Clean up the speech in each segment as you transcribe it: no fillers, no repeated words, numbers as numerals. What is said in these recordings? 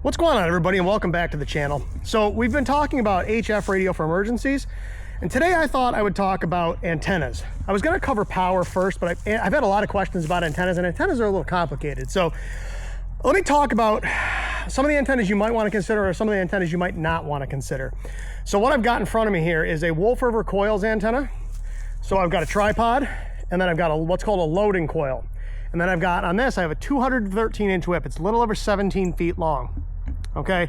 What's going on, everybody, and welcome back to the channel. So we've been talking about HF radio for emergencies, and today I thought I would talk about antennas. I was going to cover power first, but I've had a lot of questions about antennas, and antennas are a little complicated. So let me talk about some of the antennas you might want to consider, or some of the antennas you might not want to consider. So what I've got in front of me here is a Wolf River coils antenna. So I've got a tripod, and then I've got what's called a loading coil. And then I've got, on this, I have a 213-inch whip. It's a little over 17 feet long. Okay,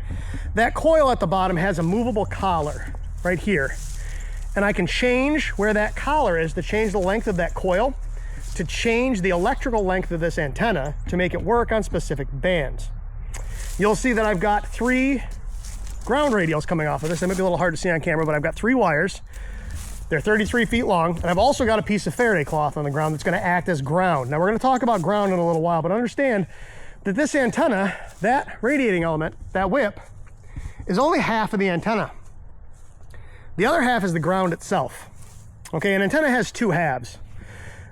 that coil at the bottom has a movable collar right here, and I can change where that collar is to change the length of that coil, to change the electrical length of this antenna to make it work on specific bands. You'll see that I've got 3 ground radials coming off of this. They might be a little hard to see on camera, but I've got 3 wires. They're 33 feet long, and I've also got a piece of Faraday cloth on the ground that's going to act as ground. Now we're going to talk about ground in a little while, but understand that this antenna, that radiating element, that whip, is only half of the antenna. The other half is the ground itself. Okay, an antenna has 2 halves.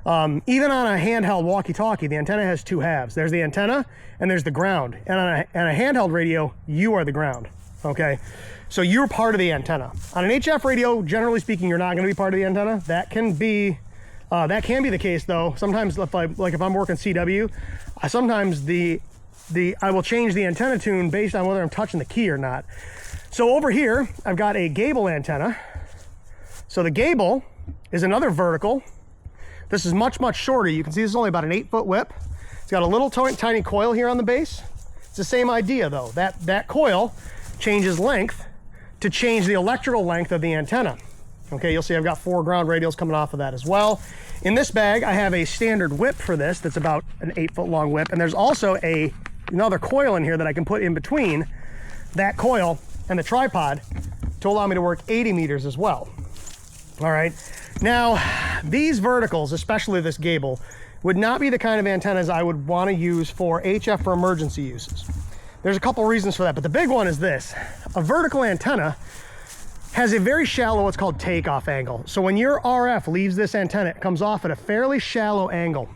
Even on a handheld walkie-talkie, the antenna has 2 halves. There's the antenna and there's the ground. And on a handheld radio, you are the ground. Okay, so you're part of the antenna. On an HF radio, generally speaking, you're not going to be part of the antenna. That can be the case, though. Sometimes, if I'm working CW, sometimes I will change the antenna tune based on whether I'm touching the key or not. So over here, I've got a gable antenna. So the gable is another vertical. This is much, much shorter. You can see this is only about an 8-foot whip. It's got a little tiny coil here on the base. It's the same idea, though. That coil changes length to change the electrical length of the antenna. Okay, you'll see I've got 4 ground radials coming off of that as well. In this bag, I have a standard whip for this that's about an 8-foot long whip, and there's also another coil in here that I can put in between that coil and the tripod to allow me to work 80 meters as well. All right, now these verticals, especially this gable, would not be the kind of antennas I would want to use for HF for emergency uses. There's a couple reasons for that, but the big one is this. A vertical antenna has a very shallow, what's called takeoff angle. So when your RF leaves this antenna, it comes off at a fairly shallow angle.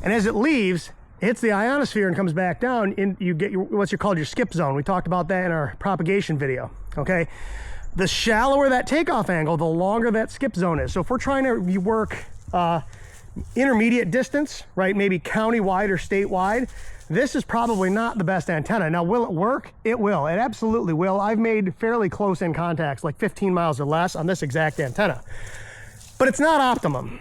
And as it leaves, it hits the ionosphere and comes back down, you get what's called your skip zone. We talked about that in our propagation video, okay? The shallower that takeoff angle, the longer that skip zone is. So if we're trying to work intermediate distance, right, maybe county-wide or statewide, this is probably not the best antenna. Now, will it work? It will. It absolutely will. I've made fairly close-in contacts, like 15 miles or less, on this exact antenna. But it's not optimum.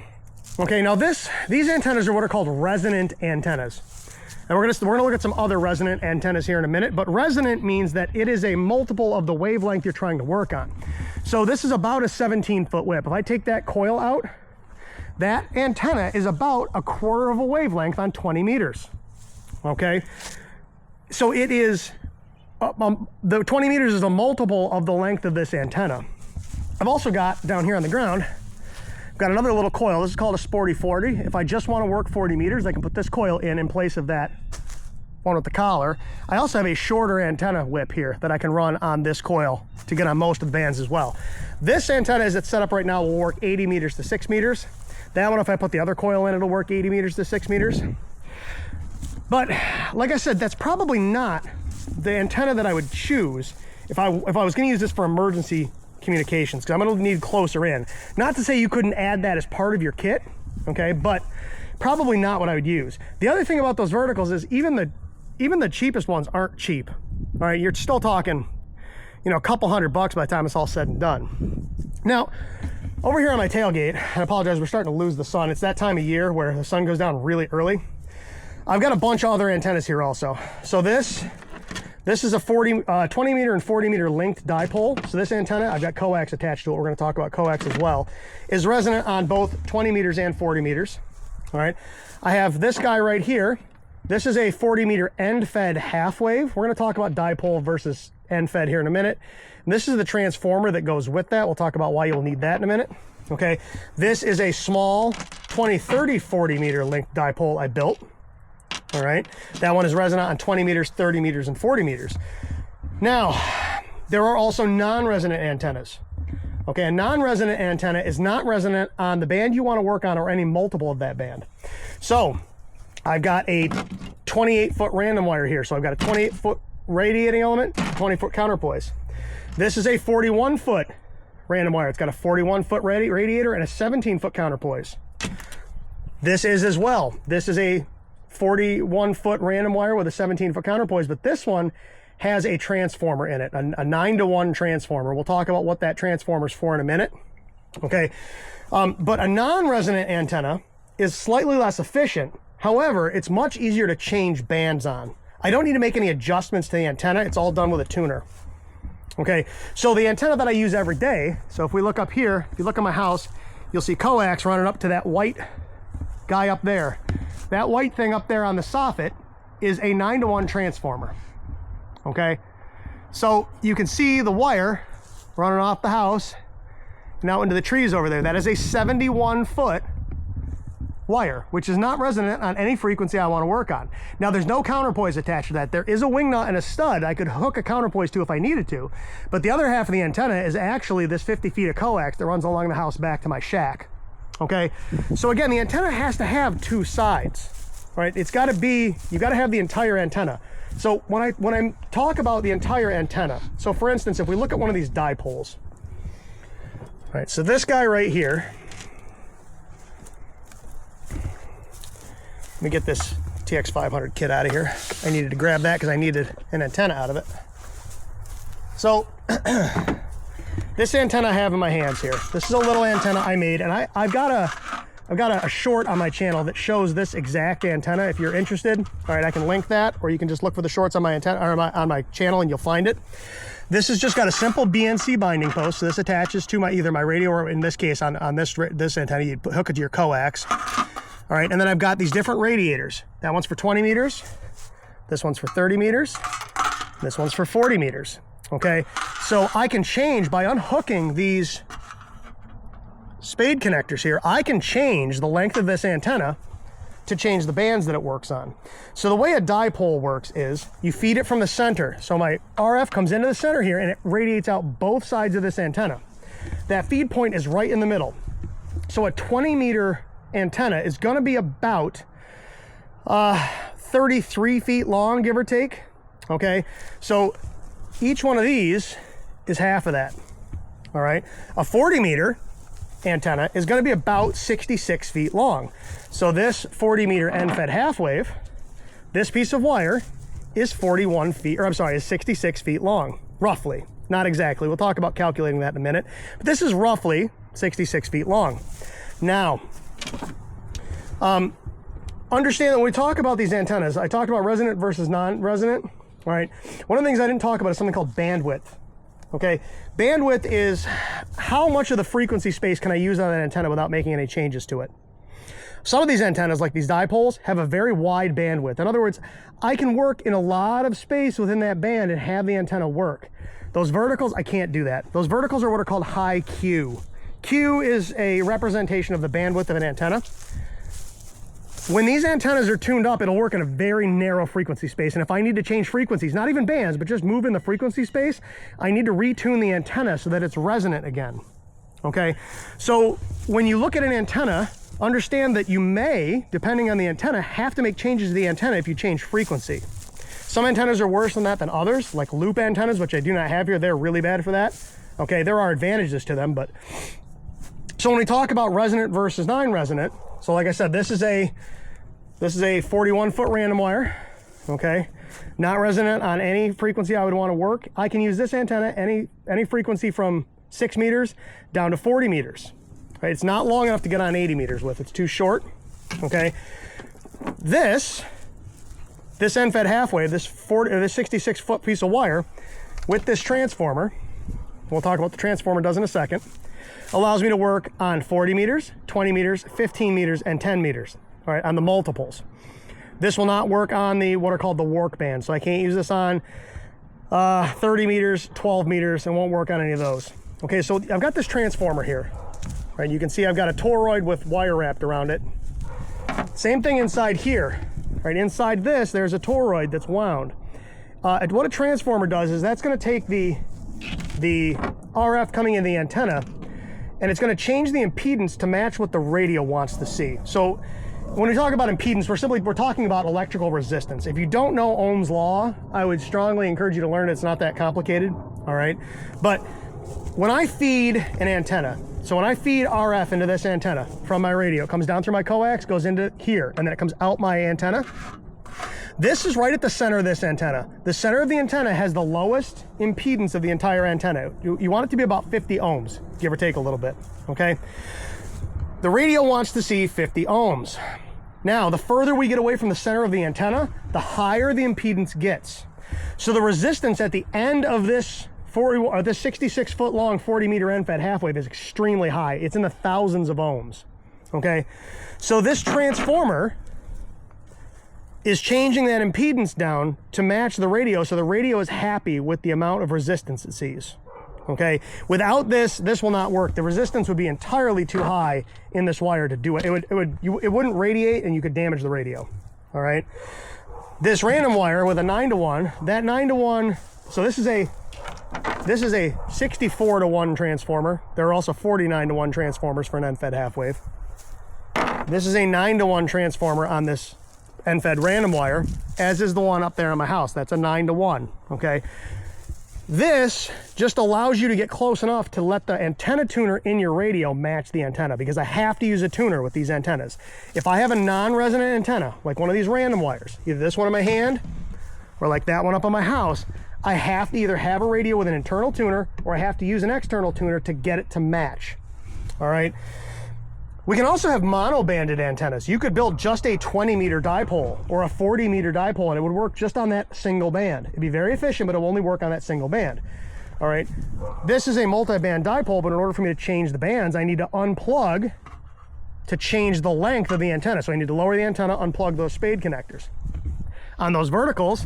Okay, now these antennas are what are called resonant antennas. And we're gonna look at some other resonant antennas here in a minute, but resonant means that it is a multiple of the wavelength you're trying to work on. So this is about a 17-foot whip. If I take that coil out, that antenna is about a quarter of a wavelength on 20 meters. Okay, so it is, the 20 meters is a multiple of the length of this antenna. I've also got, down here on the ground, I've got another little coil. This is called a Sporty 40. If I just want to work 40 meters, I can put this coil in place of that one with the collar. I also have a shorter antenna whip here that I can run on this coil to get on most of the bands as well. This antenna, as it's set up right now, will work 80 meters to 6 meters. That one, if I put the other coil in, it'll work 80 meters to 6 meters. But like I said, that's probably not the antenna that I would choose if I was going to use this for emergency communications, because I'm going to need closer in. Not to say you couldn't add that as part of your kit, okay, but probably not what I would use. The other thing about those verticals is even the cheapest ones aren't cheap. All right, you're still talking, a couple $100 by the time it's all said and done. Now, over here on my tailgate, I apologize, we're starting to lose the sun. It's that time of year where the sun goes down really early. I've got a bunch of other antennas here also. So this is a 20 meter and 40 meter linked dipole. So this antenna, I've got Coax attached to it. We're going to talk about Coax as well, is resonant on both 20 meters and 40 meters. All right. I have this guy right here. This is a 40 meter end fed half wave. We're going to talk about dipole versus end fed here in a minute. And this is the transformer that goes with that. We'll talk about why you'll need that in a minute. Okay. This is a small 20, 30, 40 meter linked dipole I built. All right, that one is resonant on 20 meters, 30 meters, and 40 meters. Now, there are also non-resonant antennas. Okay, a non-resonant antenna is not resonant on the band you want to work on or any multiple of that band. So, I've got a 28-foot random wire here. So I've got a 28-foot radiating element, 20-foot counterpoise. This is a 41-foot random wire. It's got a 41-foot radiator and a 17-foot counterpoise. This is as well. This is a 41-foot random wire with a 17-foot counterpoise, but this one has a transformer in it, a 9-to-1 transformer. We'll talk about what that transformer is for in a minute. Okay, but a non-resonant antenna is slightly less efficient. However, it's much easier to change bands on. I don't need to make any adjustments to the antenna. It's all done with a tuner. Okay, so the antenna that I use every day, so if we look up here, if you look at my house, you'll see coax running up to that white guy up there. That white thing up there on the soffit is a 9-to-1 transformer. Okay, so you can see the wire running off the house and out into the trees over there. That is a 71-foot wire, which is not resonant on any frequency I want to work on. Now, there's no counterpoise attached to that. There is a wing nut and a stud I could hook a counterpoise to if I needed to, but the other half of the antenna is actually this 50 feet of coax that runs along the house back to my shack. Okay, so again, the antenna has to have two sides, right? It's got to be, you got to have the entire antenna. So when I talk about the entire antenna, so for instance, if we look at one of these dipoles, right? So this guy right here, let me get this TX500 kit out of here. I needed to grab that because I needed an antenna out of it. So this antenna I have in my hands here, this is a little antenna I made, and I've got a short on my channel that shows this exact antenna. If you're interested, all right, I can link that, or you can just look for the shorts on my antenna or on my channel and you'll find it. This has just got a simple BNC binding post. So this attaches to either my radio, or in this case on this antenna, you hook it to your coax. All right, and then I've got these different radiators. That one's for 20 meters. This one's for 30 meters. This one's for 40 meters. Okay, so I can change by unhooking these spade connectors here. I can change the length of this antenna to change the bands that it works on. So the way a dipole works is you feed it from the center. So my RF comes into the center here and it radiates out both sides of this antenna. That feed point is right in the middle. So a 20-meter antenna is going to be about 33 feet long, give or take. Okay, so each one of these is half of that. All right, a 40-meter antenna is going to be about 66 feet long. So this 40-meter end-fed half wave, this piece of wire is 66 feet long, roughly. Not exactly. We'll talk about calculating that in a minute. But this is roughly 66 feet long. Now, understand that when we talk about these antennas, I talked about resonant versus non-resonant. All right. One of the things I didn't talk about is something called bandwidth. Okay. Bandwidth is how much of the frequency space can I use on that antenna without making any changes to it. Some of these antennas, like these dipoles, have a very wide bandwidth. In other words, I can work in a lot of space within that band and have the antenna work. Those verticals, I can't do that. Those verticals are what are called high Q. Q is a representation of the bandwidth of an antenna. When these antennas are tuned up, it'll work in a very narrow frequency space. And if I need to change frequencies, not even bands, but just move in the frequency space, I need to retune the antenna so that it's resonant again. Okay, so when you look at an antenna, understand that you may, depending on the antenna, have to make changes to the antenna if you change frequency. Some antennas are worse than that than others, like loop antennas, which I do not have here. They're really bad for that. Okay, there are advantages to them, but so when we talk about resonant versus non-resonant, so like I said, this is a 41-foot random wire, okay? Not resonant on any frequency I would want to work. I can use this antenna any frequency from 6 meters down to 40 meters. Right? It's not long enough to get on 80 meters with. It's too short, okay? This end-fed half wave, this 66-foot piece of wire with this transformer, we'll talk about what the transformer does in a second, allows me to work on 40 meters, 20 meters, 15 meters, and 10 meters, all right, on the multiples. This will not work on what are called the work bands. So I can't use this on 30 meters, 12 meters, and won't work on any of those. Okay, so I've got this transformer here, right? You can see I've got a toroid with wire wrapped around it. Same thing inside here, right? Inside this, there's a toroid that's wound. What a transformer does is that's going to take the RF coming in the antenna, and it's going to change the impedance to match what the radio wants to see. So when we talk about impedance, we're talking about electrical resistance. If you don't know Ohm's law, I would strongly encourage you to learn it. It's not that complicated, all right? But when I feed an antenna, so when I feed RF into this antenna from my radio, it comes down through my coax, goes into here, and then it comes out my antenna. This is right at the center of this antenna. The center of the antenna has the lowest impedance of the entire antenna. You want it to be about 50 ohms, give or take a little bit, okay? The radio wants to see 50 ohms. Now, the further we get away from the center of the antenna, the higher the impedance gets. So the resistance at the end of this 66-foot long 40-meter end-fed half-wave is extremely high. It's in the thousands of ohms, okay? So this transformer is changing that impedance down to match the radio, so the radio is happy with the amount of resistance it sees, okay? Without this, this will not work. The resistance would be entirely too high in this wire to do it. It wouldn't radiate, and you could damage the radio, all right? This random wire with a 9-to-1, that 9-to-1, so this is a 64-to-1 transformer. There are also 49-to-1 transformers for an end-fed half-wave. This is a 9-to-1 transformer on this end-fed random wire, as is the one up there in my house. That's a 9-to-1, okay? This just allows you to get close enough to let the antenna tuner in your radio match the antenna, because I have to use a tuner with these antennas. If I have a non-resonant antenna, like one of these random wires, either this one in my hand or like that one up on my house, I have to either have a radio with an internal tuner or I have to use an external tuner to get it to match, all right? We can also have mono-banded antennas. You could build just a 20-meter dipole or a 40-meter dipole, and it would work just on that single band. It'd be very efficient, but it will only work on that single band. All right, this is a multi-band dipole, but in order for me to change the bands, I need to unplug to change the length of the antenna. So I need to lower the antenna, unplug those spade connectors. On those verticals,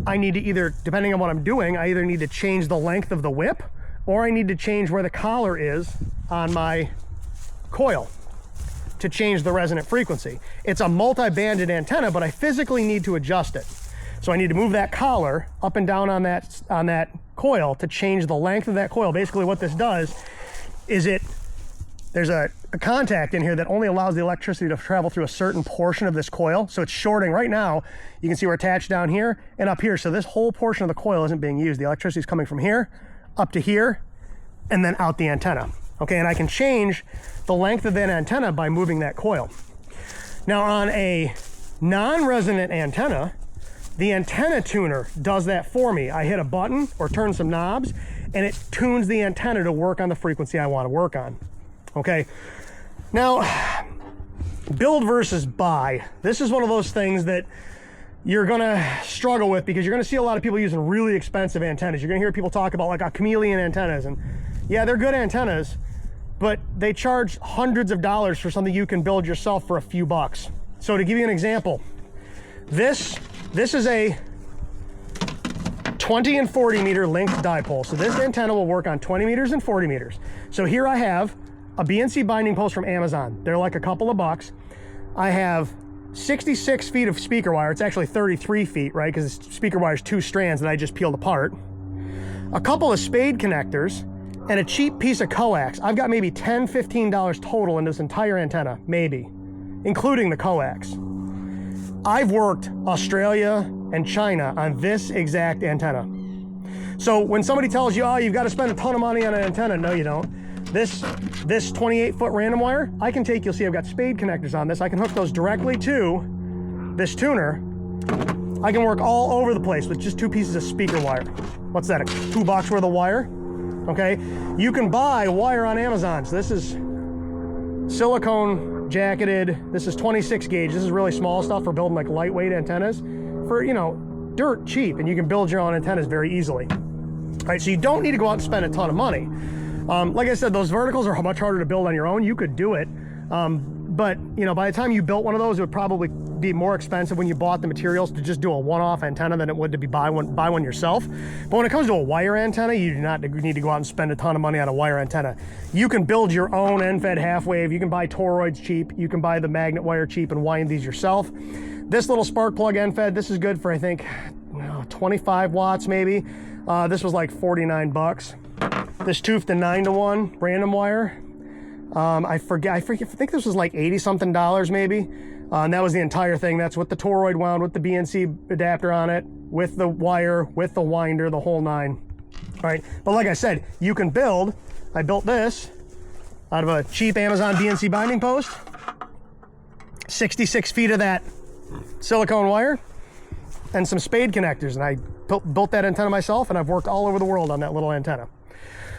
I need to either, depending on what I'm doing, I either need to change the length of the whip, or I need to change where the collar is on my coil to change the resonant frequency. It's a multi-banded antenna, but I physically need to adjust it. So I need to move that collar up and down on that coil to change the length of that coil. Basically what this does is there's a contact in here that only allows the electricity to travel through a certain portion of this coil. So it's shorting right now. You can see we're attached down here and up here. So this whole portion of the coil isn't being used. The electricity is coming from here up to here and then out the antenna. Okay, and I can change the length of that antenna by moving that coil. Now on a non-resonant antenna, the antenna tuner does that for me. I hit a button or turn some knobs and it tunes the antenna to work on the frequency I want to work on. Okay, now build versus buy. This is one of those things that you're gonna struggle with because you're gonna see a lot of people using really expensive antennas. You're gonna hear people talk about like a chameleon antennas, and yeah, they're good antennas, but they charge hundreds of dollars for something you can build yourself for a few bucks. So to give you an example, this is a 20 and 40 meter linked dipole. So this antenna will work on 20 meters and 40 meters. So here I have a BNC binding post from Amazon. They're like a couple of bucks. I have 66 feet of speaker wire. It's actually 33 feet, right? Because speaker wire is 2 strands that I just peeled apart. A couple of spade connectors and a cheap piece of coax. I've got maybe $10, $15 total in this entire antenna, maybe, including the coax. I've worked Australia and China on this exact antenna. So when somebody tells you, oh, you've got to spend a ton of money on an antenna, no, you don't. This 28-foot random wire, I can take, you'll see I've got spade connectors on this. I can hook those directly to this tuner. I can work all over the place with just 2 pieces of speaker wire. What's that, $2 worth of wire? Okay, you can buy wire on Amazon. So this is silicone jacketed. This is 26 gauge. This is really small stuff for building like lightweight antennas for, you know, dirt cheap, and you can build your own antennas very easily. All right, so you don't need to go out and spend a ton of money. Like I said, those verticals are much harder to build on your own. You could do it, but you know, by the time you built one of those, it would probably be more expensive when you bought the materials to just do a one-off antenna than it would to buy one yourself. But when it comes to a wire antenna, you do not need to go out and spend a ton of money on a wire antenna. You can build your own end-fed half-wave. You can buy toroids cheap. You can buy the magnet wire cheap and wind these yourself. This little spark plug end-fed, this is good for, I think, 25 watts maybe. This was like 49 bucks. This toothed 9-to-1 random wire, I think this was like $80 something maybe. And that was the entire thing. That's with the toroid wound, with the BNC adapter on it, with the wire, with the winder, the whole nine. All right, but like I said, you can build, I built this out of a cheap Amazon BNC binding post, 66 feet of that silicone wire, and some spade connectors, and I built that antenna myself, and I've worked all over the world on that little antenna.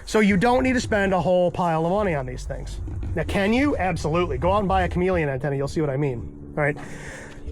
So you don't need to spend a whole pile of money on these things. Now, can you? Absolutely. Go out and buy a chameleon antenna, you'll see what I mean. All right.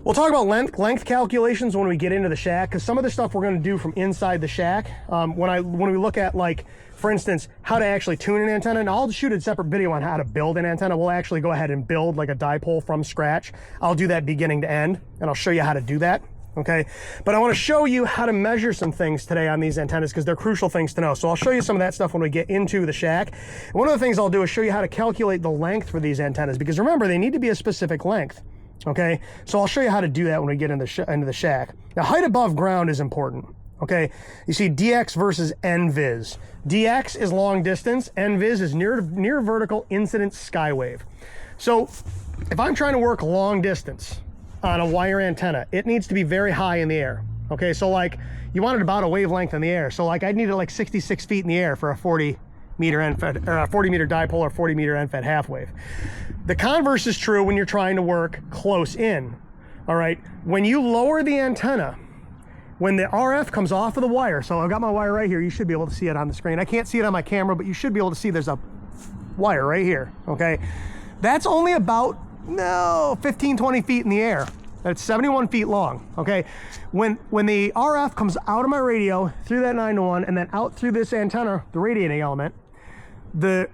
We'll talk about length calculations when we get into the shack, because some of the stuff we're going to do from inside the shack. When we look at, like, for instance, how to actually tune an antenna, and I'll shoot a separate video on how to build an antenna. We'll actually go ahead and build like a dipole from scratch. I'll do that beginning to end, and I'll show you how to do that. Okay, but I want to show you how to measure some things today on these antennas, because they're crucial things to know. So I'll show you some of that stuff when we get into the shack. And one of the things I'll do is show you how to calculate the length for these antennas, because remember, they need to be a specific length. Okay, so I'll show you how to do that when we get into the shack. Now, height above ground is important. Okay, you see DX versus NVIS. DX is long distance, NVIS is near vertical incidence skywave. So if I'm trying to work long distance on a wire antenna, it needs to be very high in the air. Okay, so like you want it about a wavelength in the air. So like I'd need it like 66 feet in the air for a 40 meter end-fed, or a 40 meter dipole or 40 meter end-fed half wave. The converse is true when you're trying to work close in. All right, when you lower the antenna, when the RF comes off of the wire, so I've got my wire right here, you should be able to see it on the screen. I can't see it on my camera, but you should be able to see there's a wire right here, okay? That's only about, 15, 20 feet in the air. That's 71 feet long, okay? When the RF comes out of my radio, through that 9-to-1, and then out through this antenna, the radiating element,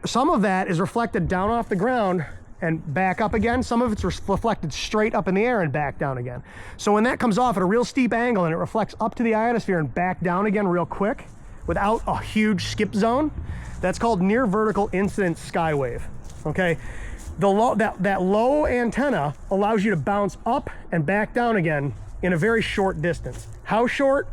some of that is reflected down off the ground and back up again. Some of it's reflected straight up in the air and back down again. So when that comes off at a real steep angle and it reflects up to the ionosphere and back down again real quick without a huge skip zone, that's called near vertical incidence skywave, okay? That low antenna allows you to bounce up and back down again in a very short distance. How short?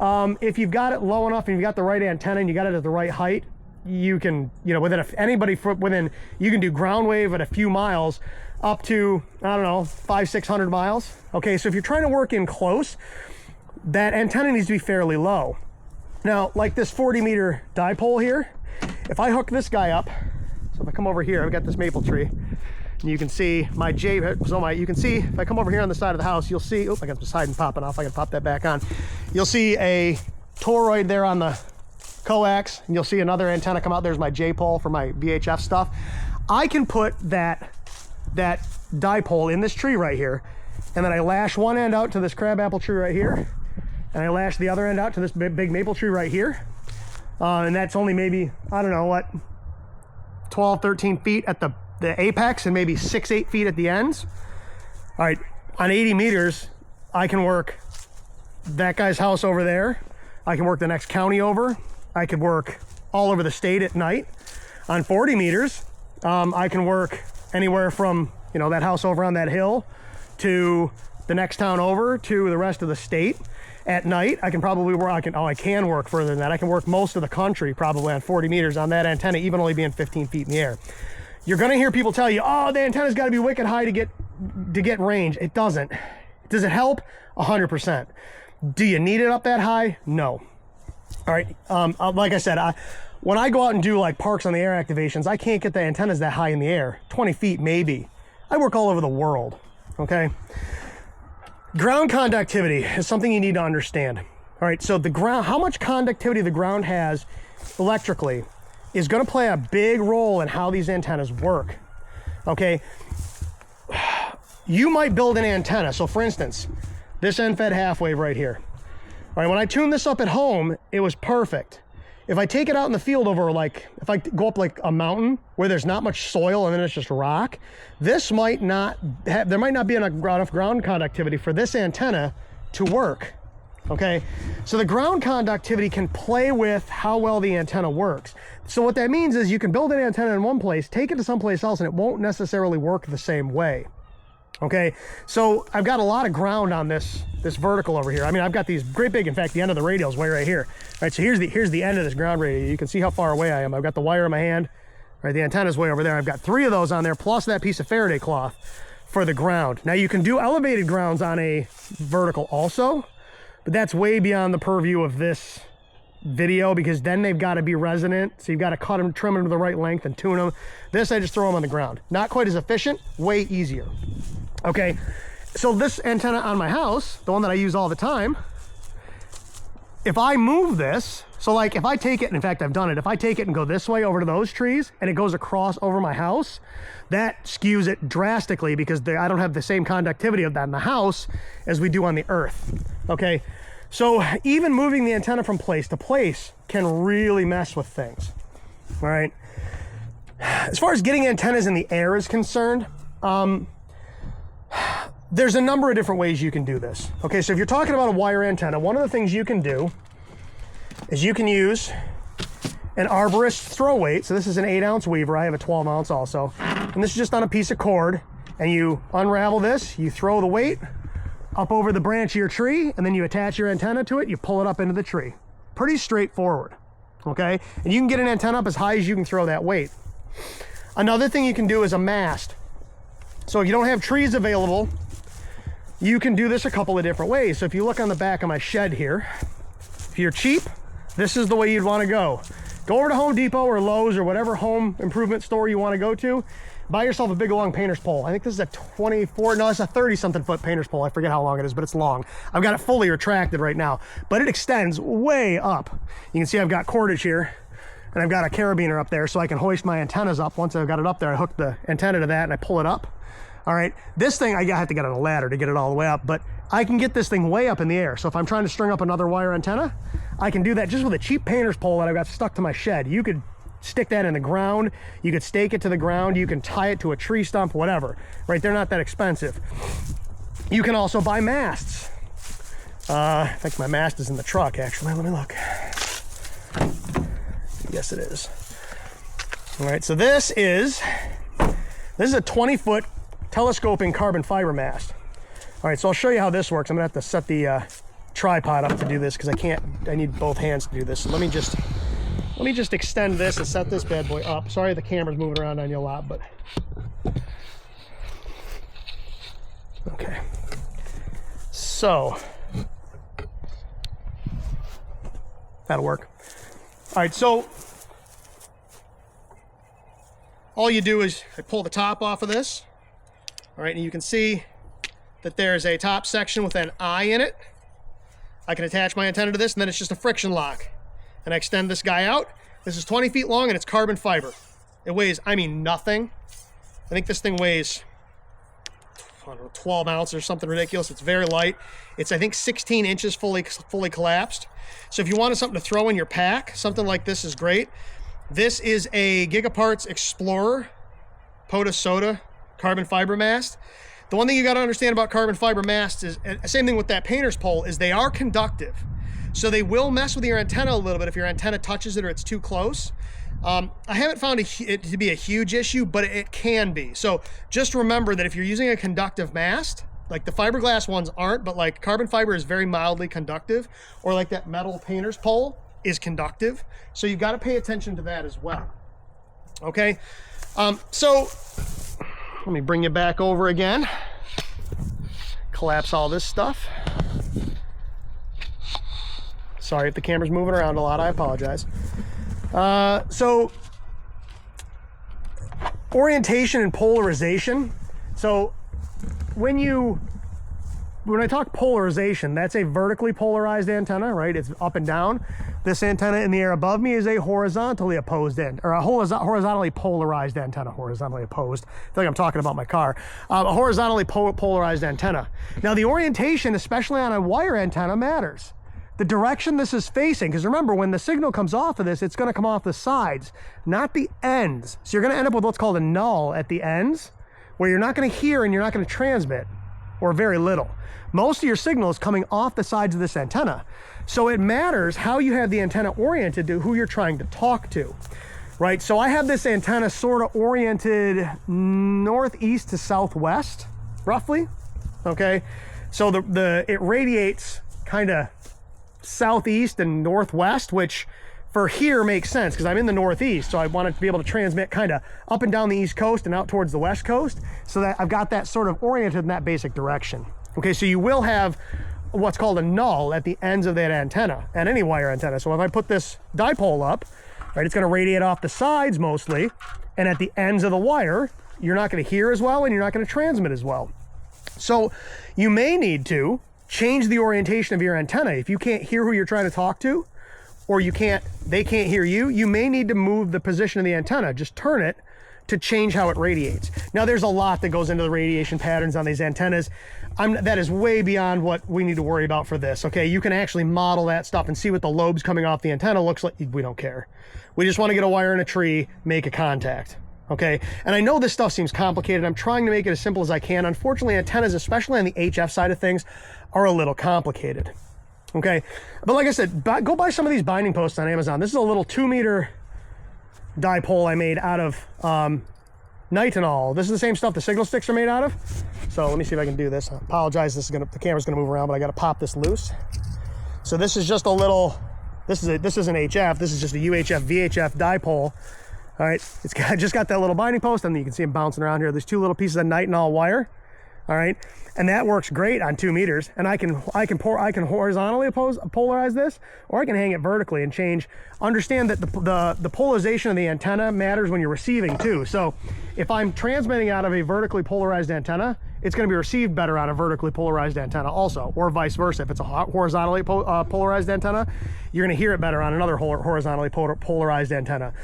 If you've got it low enough and you've got the right antenna and you got it at the right height, you can, you can do ground wave at a few miles up to, I don't know, 500-600 miles. Okay, so if you're trying to work in close, that antenna needs to be fairly low. Now, like this 40 meter dipole here, if I hook this guy up, so if I come over here, I've got this maple tree, and you can see my you can see, if I come over here on the side of the house, you'll see, I got the siding popping off, I can pop that back on. You'll see a toroid there on the Coax, and you'll see another antenna come out. There's my J-pole for my VHF stuff. I can put that dipole in this tree right here, and then I lash one end out to this crabapple tree right here, and I lash the other end out to this big maple tree right here. And that's only maybe, I don't know what, 12, 13 feet at the apex and maybe 6-8 feet at the ends. All right, on 80 meters, I can work that guy's house over there. I can work the next county over. I could work all over the state at night. On 40 meters, I can work anywhere from, that house over on that hill to the next town over to the rest of the state. At night, I can probably work, I can work further than that. I can work most of the country probably on 40 meters on that antenna, even only being 15 feet in the air. You're gonna hear people tell you, oh, the antenna's gotta be wicked high to get range. It doesn't. Does it help? 100%. Do you need it up that high? No. All right, like I said, when I go out and do like parks on the air activations, I can't get the antennas that high in the air, 20 feet maybe. I work all over the world, okay? Ground conductivity is something you need to understand. All right, so the ground, how much conductivity the ground has electrically is gonna play a big role in how these antennas work, okay? You might build an antenna. So for instance, this end-fed half wave right here. All right, when I tuned this up at home, it was perfect. If I take it out in the field over if I go up like a mountain where there's not much soil and then it's just rock, there might not be enough ground conductivity for this antenna to work, okay? So the ground conductivity can play with how well the antenna works. So what that means is you can build an antenna in one place, take it to someplace else, and it won't necessarily work the same way. Okay, so I've got a lot of ground on this vertical over here. I mean, I've got these great big, in fact, the end of the radio is way right here. All right, so here's the end of this ground radio. You can see how far away I am. I've got the wire in my hand. Right, the antenna's way over there. I've got 3 of those on there, plus that piece of Faraday cloth. for the ground. Now you can do elevated grounds on a vertical also, but that's way beyond the purview of this video, because then they've got to be resonant. So you've got to cut them, trim them to the right length and tune them. This, I just throw them on the ground. Not quite as efficient, way easier. Okay, so this antenna on my house, the one that I use all the time, if I move this, so like if I take it, and in fact I've done it, if I take it and go this way over to those trees and it goes across over my house, that skews it drastically, because I don't have the same conductivity of that in the house as we do on the earth. Okay, so even moving the antenna from place to place can really mess with things. All right, as far as getting antennas in the air is concerned, there's a number of different ways you can do this. Okay, so if you're talking about a wire antenna, one of the things you can do is you can use an arborist throw weight. So this is an 8-ounce weaver. I have a 12-ounce also. And this is just on a piece of cord. And you unravel this, you throw the weight up over the branch of your tree, and then you attach your antenna to it, you pull it up into the tree. Pretty straightforward, okay? And you can get an antenna up as high as you can throw that weight. Another thing you can do is a mast. So if you don't have trees available, you can do this a couple of different ways. So if you look on the back of my shed here, if you're cheap, this is the way you'd want to go. Go over to Home Depot or Lowe's or whatever home improvement store you want to go to. Buy yourself a big long painter's pole. I think this is a 24, no, it's a 30-something foot painter's pole. I forget how long it is, but it's long. I've got it fully retracted right now, but it extends way up. You can see I've got cordage here, and I've got a carabiner up there so I can hoist my antennas up. Once I've got it up there, I hook the antenna to that and I pull it up. All right, this thing, I have to get on a ladder to get it all the way up, but I can get this thing way up in the air. So if I'm trying to string up another wire antenna, I can do that just with a cheap painter's pole that I've got stuck to my shed. You could stick that in the ground, you could stake it to the ground, you can tie it to a tree stump, whatever, right? They're not that expensive. You can also buy masts. I think my mast is in the truck, actually. Let me look. Yes, it is. All right, so this is a 20-foot telescoping carbon fiber mast. All right, so I'll show you how this works. I'm gonna have to set the tripod up to do this because I need both hands to do this. So let me just extend this and set this bad boy up. Sorry the camera's moving around on you a lot, but okay. So that'll work. All right, so all you do is I pull the top off of this. All right, and you can see that there's a top section with an eye in it. I can attach my antenna to this, and then it's just a friction lock. And I extend this guy out. This is 20 feet long, and it's carbon fiber. It weighs, I mean, nothing. I think this thing weighs, I don't know, 12 ounces or something ridiculous. It's very light. It's, I think, 16 inches fully collapsed. So if you wanted something to throw in your pack, something like this is great. This is a Gigaparts Explorer POTUS Soda carbon fiber mast. The one thing you got to understand about carbon fiber masts is, same thing with that painter's pole, is they are conductive. So they will mess with your antenna a little bit if your antenna touches it or it's too close. I haven't found it to be a huge issue, but it can be. So just remember that if you're using a conductive mast, like the fiberglass ones aren't, but like carbon fiber is very mildly conductive, or like that metal painter's pole is conductive. So you've got to pay attention to that as well. Okay, so let me bring you back over again. Collapse all this stuff. Sorry if the camera's moving around a lot, I apologize. So orientation and polarization. So when I talk polarization, that's a vertically polarized antenna, right? It's up and down. This antenna in the air above me is a horizontally opposed or a horizontally polarized antenna. Horizontally opposed. I feel like I'm talking about my car. A horizontally polarized antenna. Now the orientation, especially on a wire antenna, matters. The direction this is facing, because remember, when the signal comes off of this, it's going to come off the sides, not the ends. So you're going to end up with what's called a null at the ends, where you're not going to hear and you're not going to transmit, or very little. Most of your signal is coming off the sides of this antenna. So it matters how you have the antenna oriented to who you're trying to talk to, right? So I have this antenna sort of oriented northeast to southwest, roughly, okay? So it radiates kind of southeast and northwest, which for here makes sense because I'm in the Northeast, so I want it to be able to transmit kind of up and down the East Coast and out towards the West Coast, so that I've got that sort of oriented in that basic direction. Okay, so you will have what's called a null at the ends of that antenna, and any wire antenna. So if I put this dipole up, right, it's going to radiate off the sides mostly, and at the ends of the wire, you're not going to hear as well, and you're not going to transmit as well. So you may need to change the orientation of your antenna. If you can't hear who you're trying to talk to, or they can't hear you, you may need to move the position of the antenna. Just turn it to change how it radiates. Now, there's a lot that goes into the radiation patterns on these antennas. That is way beyond what we need to worry about for this, okay? You can actually model that stuff and see what the lobes coming off the antenna looks like. We don't care. We just want to get a wire in a tree, make a contact, okay? And I know this stuff seems complicated. I'm trying to make it as simple as I can. Unfortunately, antennas, especially on the HF side of things, are a little complicated. Okay, but like I said, go buy some of these binding posts on Amazon. This is a little 2-meter dipole I made out of nitinol. This is the same stuff the signal sticks are made out of. So let me see if I can do this. I apologize, the camera's gonna move around, but I gotta pop this loose. So this is just a little, this is an HF, this is just a UHF, VHF dipole. All right, just got that little binding post, and you can see them bouncing around here. There's 2 little pieces of nitinol wire. All right, and that works great on 2 meters, and I can horizontally polarize this, or I can hang it vertically and change. Understand that the polarization of the antenna matters when you're receiving too. So if I'm transmitting out of a vertically polarized antenna, it's going to be received better on a vertically polarized antenna also, or vice versa. If it's a horizontally polarized antenna, you're going to hear it better on another horizontally polarized antenna.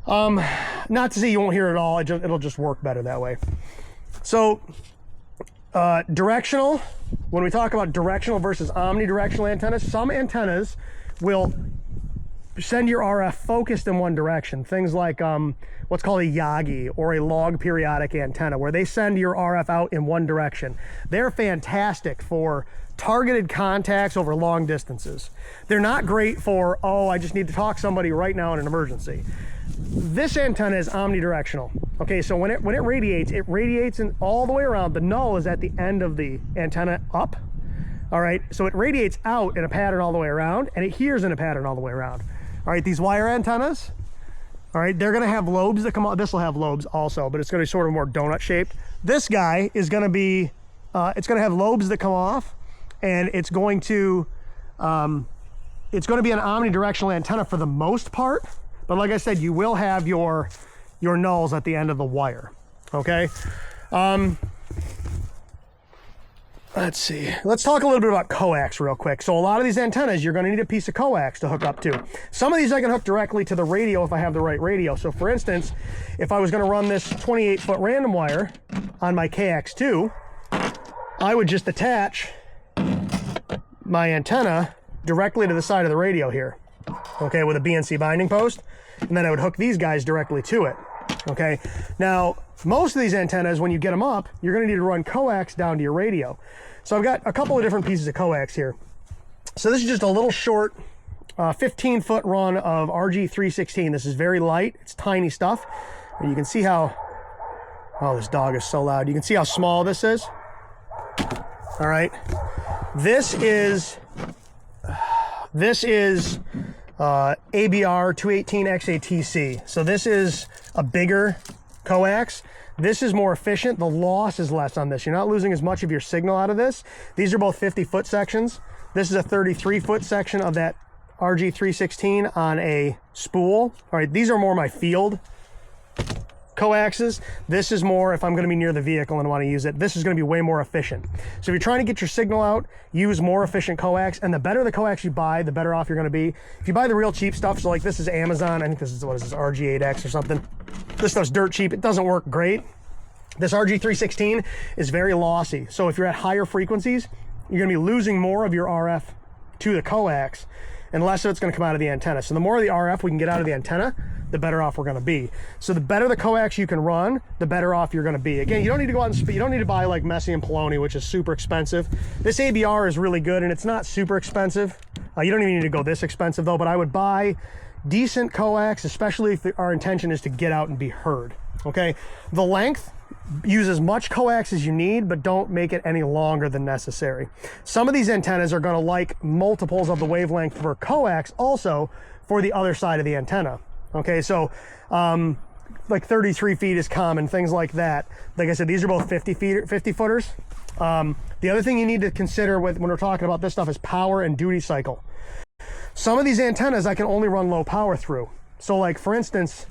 Not to say you won't hear it at all, it'll just work better that way. So directional, when we talk about directional versus omnidirectional antennas, some antennas will send your RF focused in one direction. Things like what's called a Yagi or a log periodic antenna, where they send your RF out in one direction. They're fantastic for targeted contacts over long distances. They're not great for, oh, I just need to talk to somebody right now in an emergency. This antenna is omnidirectional. Okay, so when it radiates in all the way around. The null is at the end of the antenna up. All right, so it radiates out in a pattern all the way around, and it hears in a pattern all the way around. All right, these wire antennas, all right, they're gonna have lobes that come out. This will have lobes also, but it's gonna be sort of more donut shaped. This guy is gonna be, it's gonna have lobes that come off, and it's going to be an omnidirectional antenna for the most part. But like I said, you will have your nulls at the end of the wire, okay? Let's see. Let's talk a little bit about coax real quick. So a lot of these antennas, you're gonna need a piece of coax to hook up to. Some of these I can hook directly to the radio if I have the right radio. So for instance, if I was gonna run this 28-foot random wire on my KX2, I would just attach my antenna directly to the side of the radio here, okay, with a BNC binding post, and then I would hook these guys directly to it, okay? Now, most of these antennas, when you get them up, you're gonna need to run coax down to your radio. So I've got a couple of different pieces of coax here. So this is just a little short 15-foot run of RG316. This is very light, it's tiny stuff. And you can see how, oh, this dog is so loud. You can see how small this is. All right, this is ABR 218XATC. So this is a bigger coax. This is more efficient. The loss is less on this. You're not losing as much of your signal out of this. These are both 50-foot sections. This is a 33-foot section of that RG316 on a spool. All right, these are more my field coaxes. This is more if I'm going to be near the vehicle and want to use it. This is going to be way more efficient. So if you're trying to get your signal out, use more efficient coax, and the better the coax you buy, the better off you're going to be. If you buy the real cheap stuff, so like this is Amazon, I think this is, what is this, RG8X or something. This stuff's dirt cheap. It doesn't work great. This RG316 is very lossy. So if you're at higher frequencies, you're going to be losing more of your RF to the coax, and less of it's going to come out of the antenna. So the more of the RF we can get out of the antenna, the better off we're going to be. So the better the coax you can run, the better off you're going to be. Again, you don't need to go out and you don't need to buy like Messi and Poloni, which is super expensive. This ABR is really good, and it's not super expensive. You don't even need to go this expensive though, but I would buy decent coax, especially if our intention is to get out and be heard. Okay, the length use as much coax as you need, but don't make it any longer than necessary. Some of these antennas are going to like multiples of the wavelength for coax also for the other side of the antenna. Okay, so like 33 feet is common, things like that. Like I said, these are both 50 footers. The other thing you need to consider when we're talking about this stuff is power and duty cycle. Some of these antennas I can only run low power through. So like for instance,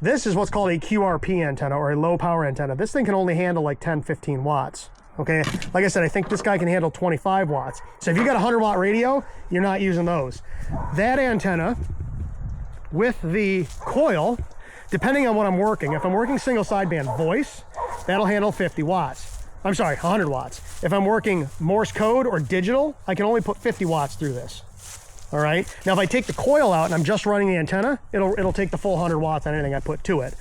this is what's called a QRP antenna, or a low power antenna. This thing can only handle like 10, 15 watts. Okay, like I said, I think this guy can handle 25 watts. So if you got a 100-watt radio, you're not using those. That antenna with the coil, depending on what I'm working, if I'm working single sideband voice, that'll handle 50 watts. I'm sorry, 100 watts. If I'm working Morse code or digital, I can only put 50 watts through this. All right. Now, if I take the coil out and I'm just running the antenna, it'll take the full 100 watts on anything I put to it.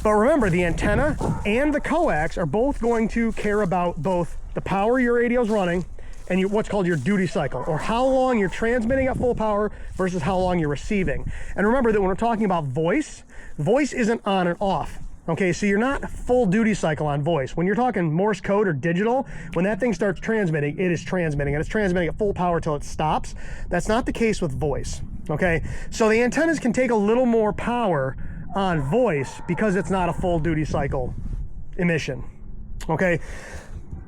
But remember, the antenna and the coax are both going to care about both the power your radio's running and what's called your duty cycle, or how long you're transmitting at full power versus how long you're receiving. And remember that when we're talking about voice, voice isn't on and off. Okay, so you're not full duty cycle on voice. When you're talking Morse code or digital, when that thing starts transmitting, it is transmitting, and it's transmitting at full power till it stops. That's not the case with voice, okay? So the antennas can take a little more power on voice because it's not a full duty cycle emission, okay?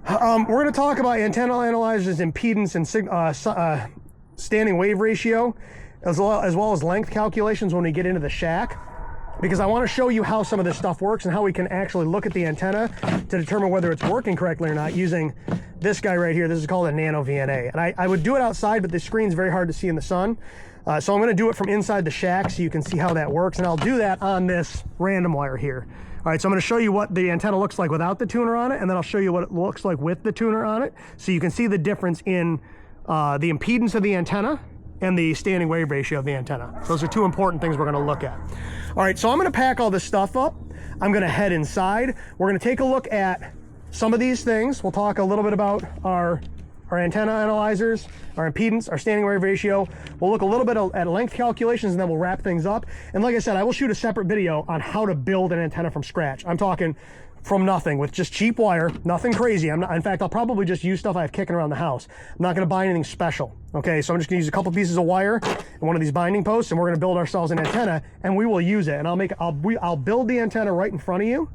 We're gonna talk about antenna analyzers, impedance, and standing wave ratio, as well as length calculations when we get into the shack, because I want to show you how some of this stuff works and how we can actually look at the antenna to determine whether it's working correctly or not using this guy right here. This is called a NanoVNA. And I would do it outside, but the screen's very hard to see in the sun. So I'm going to do it from inside the shack so you can see how that works. And I'll do that on this random wire here. All right, so I'm going to show you what the antenna looks like without the tuner on it, and then I'll show you what it looks like with the tuner on it, so you can see the difference in the impedance of the antenna and the standing wave ratio of the antenna. Those are two important things we're going to look at. All right, so I'm going to pack all this stuff up. I'm going to head inside. We're going to take a look at some of these things. We'll talk a little bit about our antenna analyzers, our impedance, our standing wave ratio. We'll look a little bit at length calculations, and then we'll wrap things up. And like I said, I will shoot a separate video on how to build an antenna from scratch. I'm talking from nothing, with just cheap wire, nothing crazy. In fact, I'll probably just use stuff I have kicking around the house. I'm not going to buy anything special. Okay, so I'm just going to use a couple pieces of wire and one of these binding posts, and we're going to build ourselves an antenna, and we will use it. And I'll build the antenna right in front of you.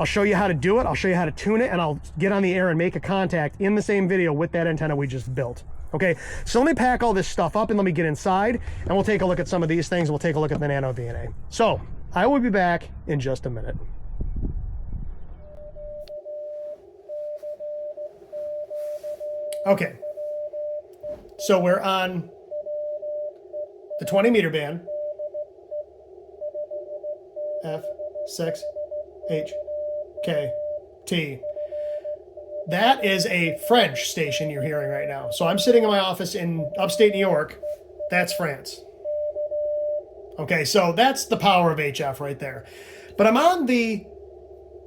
I'll show you how to do it. I'll show you how to tune it, and I'll get on the air and make a contact in the same video with that antenna we just built. Okay, so let me pack all this stuff up and let me get inside, and we'll take a look at some of these things. We'll take a look at the NanoVNA. So I will be back in just a minute. Okay, so we're on the 20 meter band, F, 6, H, K, T. That is a French station you're hearing right now. So I'm sitting in my office in upstate New York. That's France. Okay, so that's the power of HF right there. But I'm on the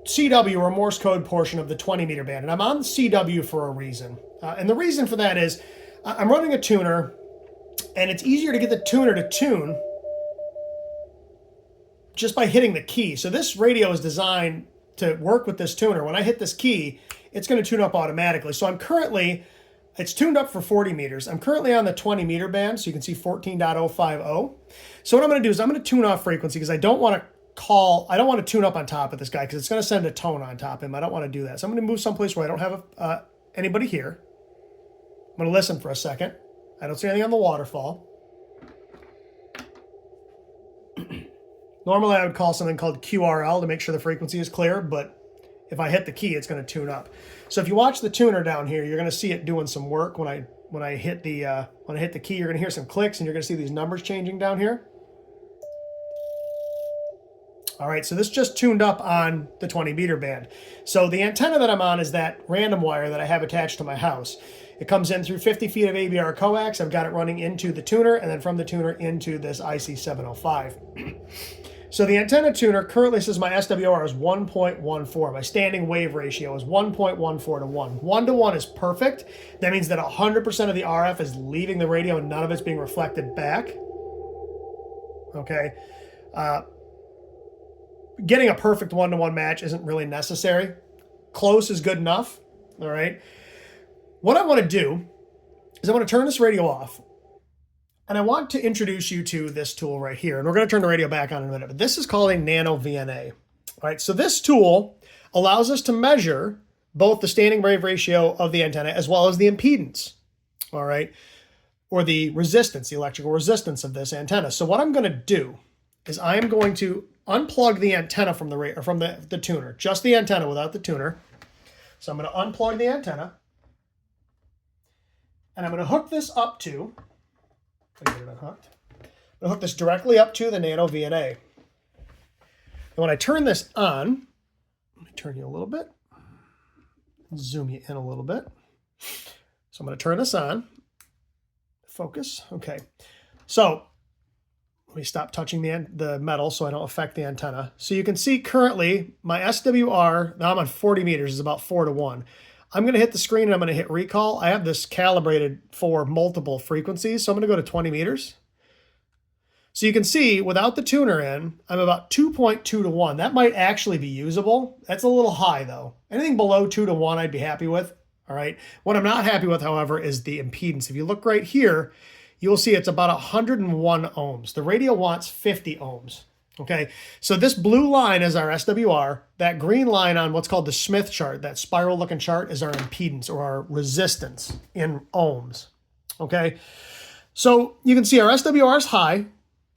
CW, or Morse code, portion of the 20 meter band, and I'm on the CW for a reason. And the reason for that is I'm running a tuner, and it's easier to get the tuner to tune just by hitting the key. So this radio is designed to work with this tuner. When I hit this key, it's going to tune up automatically. So it's tuned up for 40 meters. I'm currently on the 20 meter band, so you can see 14.050. So what I'm going to do is I'm going to tune off frequency, because I don't want to tune up on top of this guy, because it's going to send a tone on top of him. I don't want to do that. So I'm going to move someplace where I don't have anybody here. I'm going to listen for a second. I don't see anything on the waterfall. Normally I would call something called QRL to make sure the frequency is clear, but if I hit the key, it's going to tune up. So if you watch the tuner down here, you're going to see it doing some work. When I hit the key, you're going to hear some clicks, and you're going to see these numbers changing down here. All right, so this just tuned up on the 20 meter band. So the antenna that I'm on is that random wire that I have attached to my house. It comes in through 50 feet of ABR coax. I've got it running into the tuner, and then from the tuner into this IC705. So the antenna tuner currently says my SWR is 1.14. My standing wave ratio is 1.14 to 1. 1 to 1 is perfect. That means that 100% of the RF is leaving the radio and none of it's being reflected back. Okay. getting a perfect one-to-one match isn't really necessary. Close is good enough, all right? What I want to do is I want to turn this radio off, and I want to introduce you to this tool right here. And we're going to turn the radio back on in a minute, but this is called a NanoVNA. All right, so this tool allows us to measure both the standing wave ratio of the antenna as well as the impedance, all right, or the resistance, the electrical resistance of this antenna. So what I'm going to do is I am going to unplug the antenna from the tuner, just the antenna without the tuner. So I'm going to unplug the antenna, and I'm going to hook this up to, if I get it unhooked, I'm going to hook this directly up to the NanoVNA. And when I turn this on, let me turn you a little bit, zoom you in a little bit. So I'm going to turn this on, focus, okay. So let me stop touching the metal so I don't affect the antenna. So you can see currently my SWR, now I'm on 40 meters, is about 4-to-1. I'm going to hit the screen and I'm going to hit recall. I have this calibrated for multiple frequencies, so I'm going to go to 20 meters. So you can see without the tuner in, I'm about 2.2-to-1. That might actually be usable. That's a little high though. Anything below 2-to-1 I'd be happy with. All right. What I'm not happy with, however, is the impedance. If you look right here, you'll see it's about 101 ohms. The radio wants 50 ohms. Okay, so this blue line is our SWR. That green line on what's called the Smith chart, that spiral looking chart, is our impedance or our resistance in ohms. Okay, so you can see our SWR is high,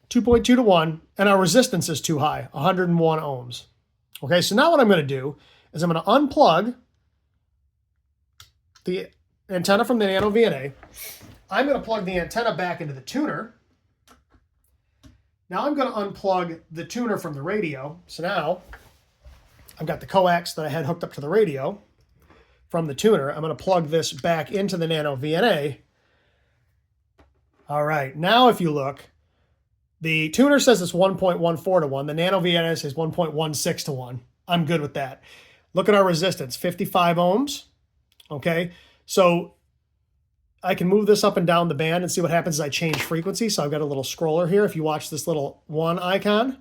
2.2-to-1, and our resistance is too high, 101 ohms. Okay, so now what I'm going to do is I'm going to unplug the antenna from the NanoVNA. I'm going to plug the antenna back into the tuner. Now I'm going to unplug the tuner from the radio. So now I've got the coax that I had hooked up to the radio from the tuner. I'm going to plug this back into the NanoVNA. All right, now if you look, the tuner says it's 1.14-to-1. The NanoVNA says 1.16-to-1. I'm good with that. Look at our resistance, 55 ohms. Okay, so I can move this up and down the band and see what happens as I change frequency. So I've got a little scroller here. If you watch this little 1 icon,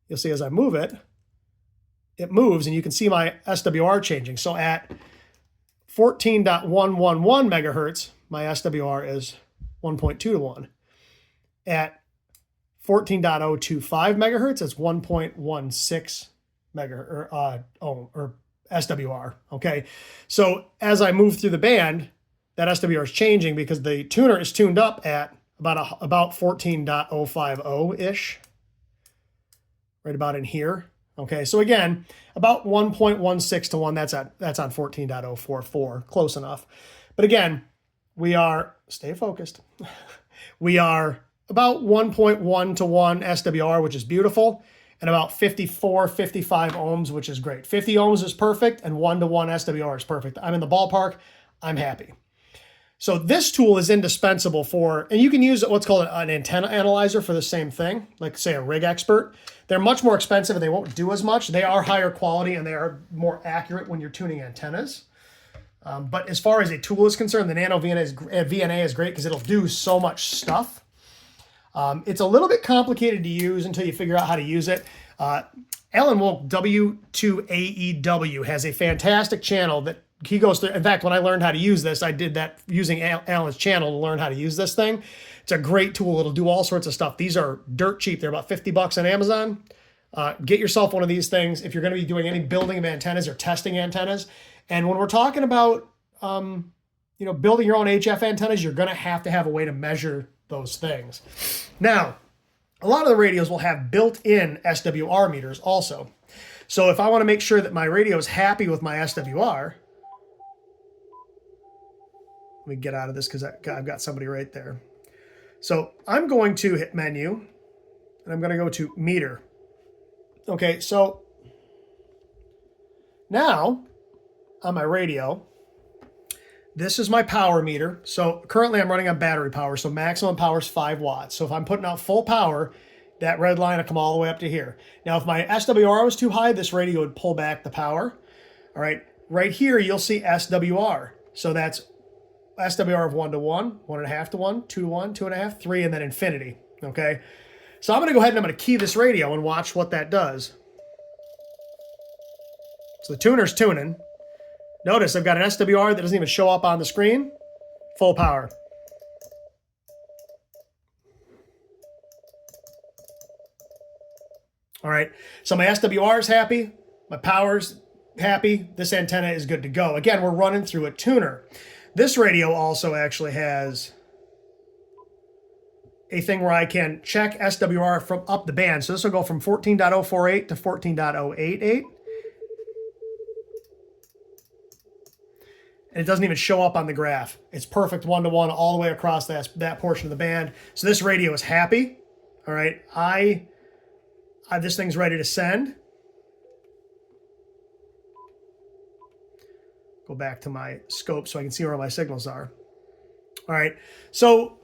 you'll see as I move it, it moves and you can see my SWR changing. So at 14.111 megahertz, my SWR is 1.2-to-1. At 14.025 megahertz, it's 1.16 megahertz or SWR. Okay, so as I move through the band, that SWR is changing because the tuner is tuned up at about 14.050-ish, right about in here. Okay, so again, about 1.16-to-1, that's on 14.044, close enough. But again, we are, stay focused, we are about 1.1-to-1 SWR, which is beautiful, and about 54, 55 ohms, which is great. 50 ohms is perfect, and 1-to-1 SWR is perfect. I'm in the ballpark, I'm happy. So this tool is indispensable for, and you can use what's called an antenna analyzer for the same thing, like say a Rig Expert. They're much more expensive and they won't do as much. They are higher quality and they are more accurate when you're tuning antennas. But as far as a tool is concerned, the NanoVNA is great because it'll do so much stuff. It's a little bit complicated to use until you figure out how to use it. Alan Wolk, W2AEW, has a fantastic channel that he goes through. In fact, when I learned how to use this, I did that using Alan's channel to learn how to use this thing. It's a great tool. It'll do all sorts of stuff. These are dirt cheap. They're about $50 on Amazon. Get yourself one of these things if you're going to be doing any building of antennas or testing antennas. And when we're talking about building your own HF antennas, you're going to have a way to measure those things. Now, a lot of the radios will have built-in SWR meters also. So if I want to make sure that my radio is happy with my SWR, let me get out of this because I've got somebody right there. So I'm going to hit menu and I'm going to go to meter. Okay, so now on my radio, this is my power meter. So currently I'm running on battery power, so maximum power is 5 watts. So if I'm putting out full power, that red line will come all the way up to here. Now if my SWR was too high, this radio would pull back the power. All right, right here you'll see SWR. So that's SWR of 1-to-1, 1.5-to-1, 2-to-1, 2.5, 3, and then infinity. Okay, so I'm going to go ahead and I'm going to key this radio and watch what that does. So the tuner's tuning. Notice I've got an SWR that doesn't even show up on the screen. Full power. All right, so my SWR is happy, my power's happy, this antenna is good to go. Again, we're running through a tuner. This radio also actually has a thing where I can check SWR from up the band. So this will go from 14.048 to 14.088. And it doesn't even show up on the graph. It's perfect one-to-one all the way across that portion of the band. So this radio is happy. All right, this thing's ready to send. Go back to my scope so I can see where my signals are. All right, so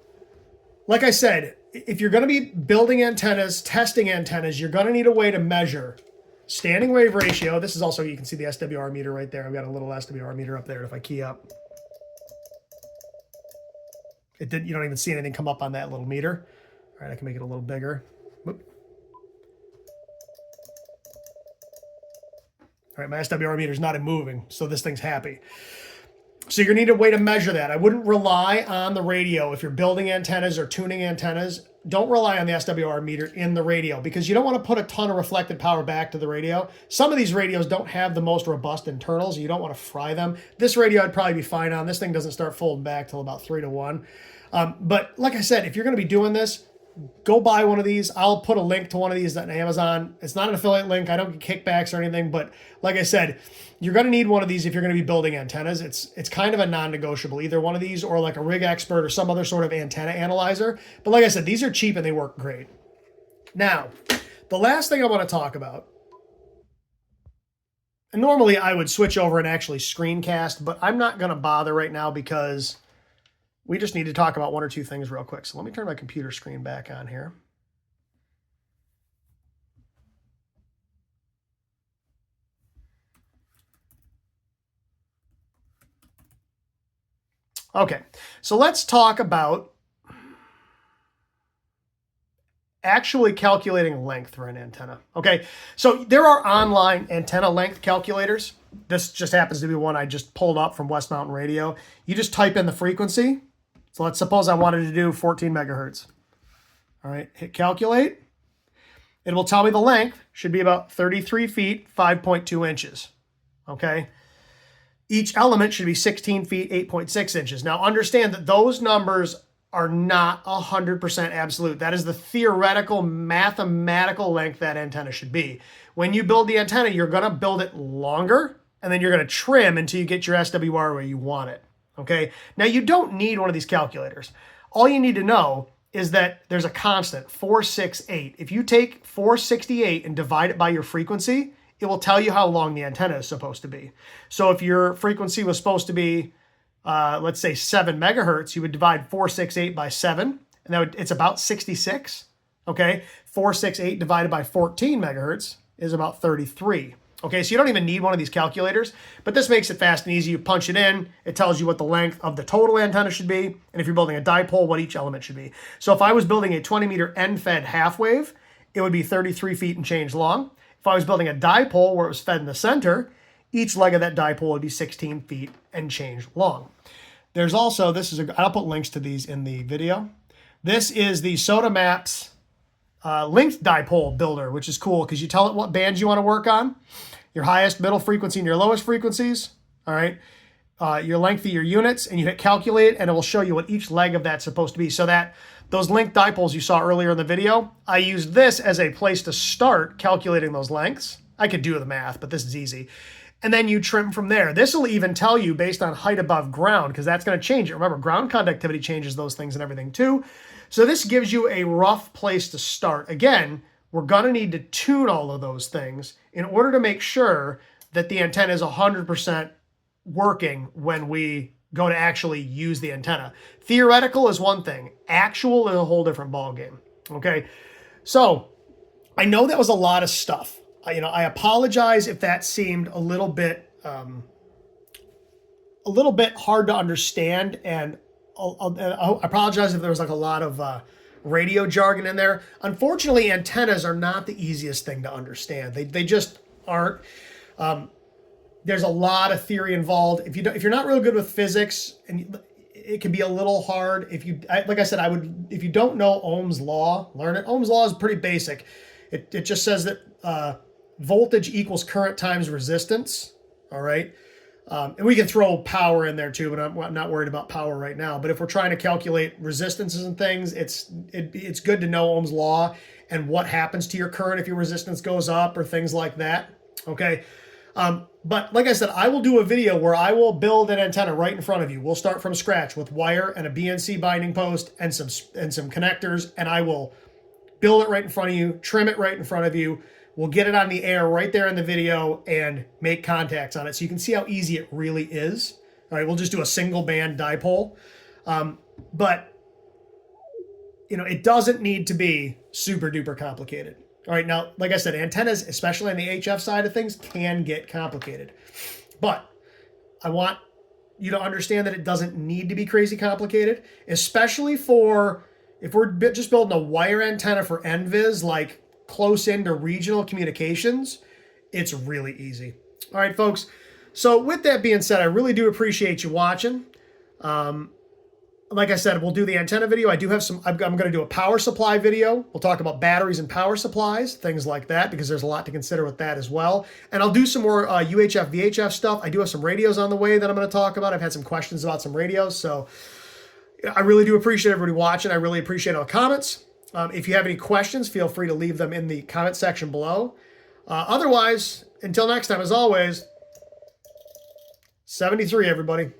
like I said, if you're going to be building antennas, testing antennas, you're going to need a way to measure standing wave ratio. This is also, you can see the SWR meter right there. I've got a little SWR meter up there. If I key up, you don't even see anything come up on that little meter. All right, I can make it a little bigger. Whoop. All right, my SWR meter is not moving, so this thing's happy. So you're going to need a way to measure that. I wouldn't rely on the radio. If you're building antennas or tuning antennas, don't rely on the SWR meter in the radio because you don't want to put a ton of reflected power back to the radio. Some of these radios don't have the most robust internals. You don't want to fry them. This radio I'd probably be fine on. This thing doesn't start folding back till about 3-to-1. But like I said, if you're going to be doing this, go buy one of these. I'll put a link to one of these on Amazon. It's not an affiliate link. I don't get kickbacks or anything. But like I said, you're going to need one of these if you're going to be building antennas. It's kind of a non-negotiable. Either one of these or like a Rig Expert or some other sort of antenna analyzer. But like I said, these are cheap and they work great. Now, the last thing I want to talk about, and normally I would switch over and actually screencast, but I'm not going to bother right now because we just need to talk about one or two things real quick. So let me turn my computer screen back on here. Okay, so let's talk about actually calculating length for an antenna. Okay, so there are online antenna length calculators. This just happens to be one I just pulled up from West Mountain Radio. You just type in the frequency. So let's suppose I wanted to do 14 megahertz. All right, hit calculate. It will tell me the length should be about 33 feet, 5.2 inches. Okay. Each element should be 16 feet, 8.6 inches. Now understand that those numbers are not 100% absolute. That is the theoretical, mathematical length that antenna should be. When you build the antenna, you're going to build it longer, and then you're going to trim until you get your SWR where you want it. Okay. Now you don't need one of these calculators. All you need to know is that there's a constant, 468. If you take 468 and divide it by your frequency, it will tell you how long the antenna is supposed to be. So if your frequency was supposed to be, let's say 7 megahertz, you would divide 468 by 7, and it's about 66. Okay. 468 divided by 14 megahertz is about 33. Okay, so you don't even need one of these calculators, but this makes it fast and easy. You punch it in, it tells you what the length of the total antenna should be, and if you're building a dipole, what each element should be. So if I was building a 20-meter end-fed half wave, it would be 33 feet and change long. If I was building a dipole where it was fed in the center, each leg of that dipole would be 16 feet and change long. There's also, I'll put links to these in the video. This is the Sotamaps linked dipole builder, which is cool because you tell it what bands you want to work on, your highest, middle frequency, and your lowest frequencies. All right, your length of your units, and you hit calculate, and it will show you what each leg of that's supposed to be. So that those linked dipoles you saw earlier in the video, I used this as a place to start calculating those lengths. I could do the math, but this is easy. And then you trim from there. This will even tell you based on height above ground, because that's going to change it. Remember, ground conductivity changes those things and everything too. So this gives you a rough place to start. Again, we're going to need to tune all of those things in order to make sure that the antenna is 100% working when we go to actually use the antenna. Theoretical is one thing. Actual is a whole different ballgame. Okay, so I know that was a lot of stuff. I apologize if that seemed a little bit hard to understand, and I apologize if there was like a lot of radio jargon in there. Unfortunately, antennas are not the easiest thing to understand. They just aren't. There's a lot of theory involved. If you're not real good with physics, and it can be a little hard. Like I said, if you don't know Ohm's law, learn it. Ohm's law is pretty basic. It just says that voltage equals current times resistance. All right. And we can throw power in there too, but I'm not worried about power right now. But if we're trying to calculate resistances and things, it's good to know Ohm's law and what happens to your current if your resistance goes up or things like that. Okay. But like I said, I will do a video where I will build an antenna right in front of you. We'll start from scratch with wire and a BNC binding post and some connectors, and I will build it right in front of you, trim it right in front of you. We'll get it on the air right there in the video and make contacts on it so you can see how easy it really is. All right, we'll just do a single band dipole. But, you know, it doesn't need to be super duper complicated. All right, now, like I said, antennas, especially on the HF side of things, can get complicated. But I want you to understand that it doesn't need to be crazy complicated, especially for if we're just building a wire antenna for NVIS, like close into regional communications, it's really easy. All right, folks. So with that being said, I really do appreciate you watching. Like I said, we'll do the antenna video. I do have I'm going to do a power supply video. We'll talk about batteries and power supplies, things like that, because there's a lot to consider with that as well. And I'll do some more UHF, VHF stuff. I do have some radios on the way that I'm going to talk about. I've had some questions about some radios. So I really do appreciate everybody watching. I really appreciate all the comments. If you have any questions, feel free to leave them in the comment section below. Otherwise, until next time, as always, 73, everybody.